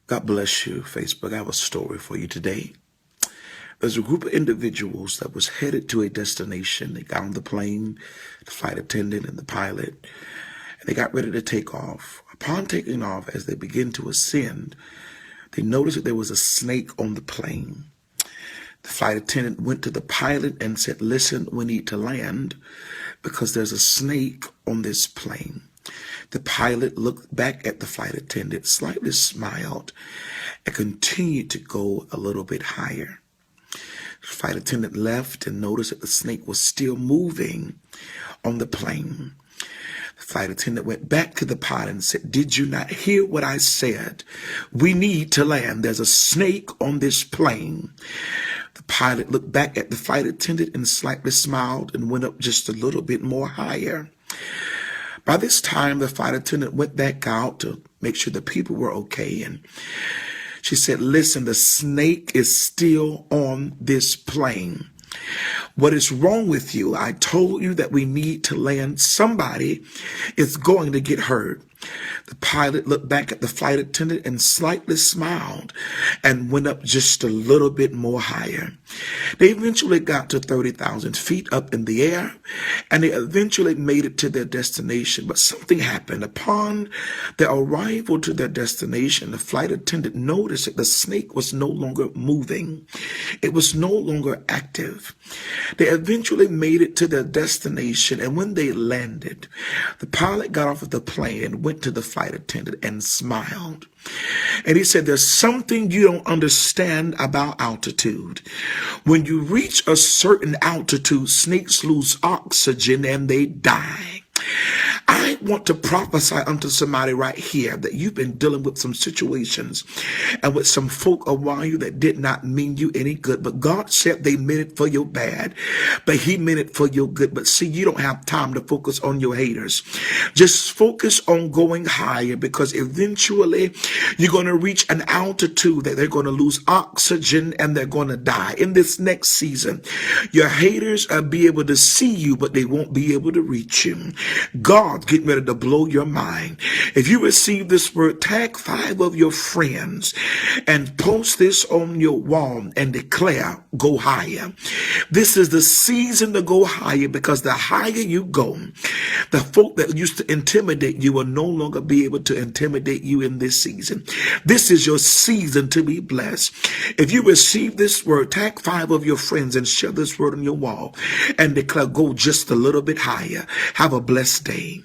God bless you, Facebook. I have a story for you today. There's a group of individuals that was headed to a destination. They got on the plane, the flight attendant and the pilot, and they got ready to take off. Upon taking off, as they begin to ascend, they noticed that there was a snake on the plane. The flight attendant went to the pilot and said, "Listen, we need to land because there's a snake on this plane." The pilot looked back at the flight attendant, slightly smiled, and continued to go a little bit higher. The flight attendant left and noticed that the snake was still moving on the plane. The flight attendant went back to the pilot and said, "Did you not hear what I said? We need to land. There's a snake on this plane." The pilot looked back at the flight attendant and slightly smiled and went up just a little bit more higher. By this time, the flight attendant went back out to make sure the people were okay. And she said, "Listen, the snake is still on this plane. What is wrong with you? I told you that we need to land. Somebody is going to get hurt." The pilot looked back at the flight attendant and slightly smiled and went up just a little bit more higher. They eventually got to 30,000 feet up in the air, and they eventually made it to their destination. But something happened. Upon their arrival to their destination, the flight attendant noticed that the snake was no longer moving. It was no longer active. They eventually made it to their destination, and when they landed, the pilot got off of the plane and went to the flight attendant and smiled. And he said, "There's something you don't understand about altitude. When you reach a certain altitude, snakes lose oxygen and they die." I want to prophesy unto somebody right here that you've been dealing with some situations and with some folk around you that did not mean you any good. But God said they meant it for your bad, but he meant it for your good. But see, you don't have time to focus on your haters. Just focus on going higher, because eventually you're going to reach an altitude that they're going to lose oxygen and they're going to die. In this next season, your haters will be able to see you, but they won't be able to reach you. God's getting ready to blow your mind. If you receive this word, tag 5 of your friends and post this on your wall and declare, "Go higher." This is the season to go higher, because the higher you go, the folk that used to intimidate you will no longer be able to intimidate you in this season. This is your season to be blessed. If you receive this word, tag 5 of your friends and share this word on your wall and declare, "Go just a little bit higher." Have a blessed day.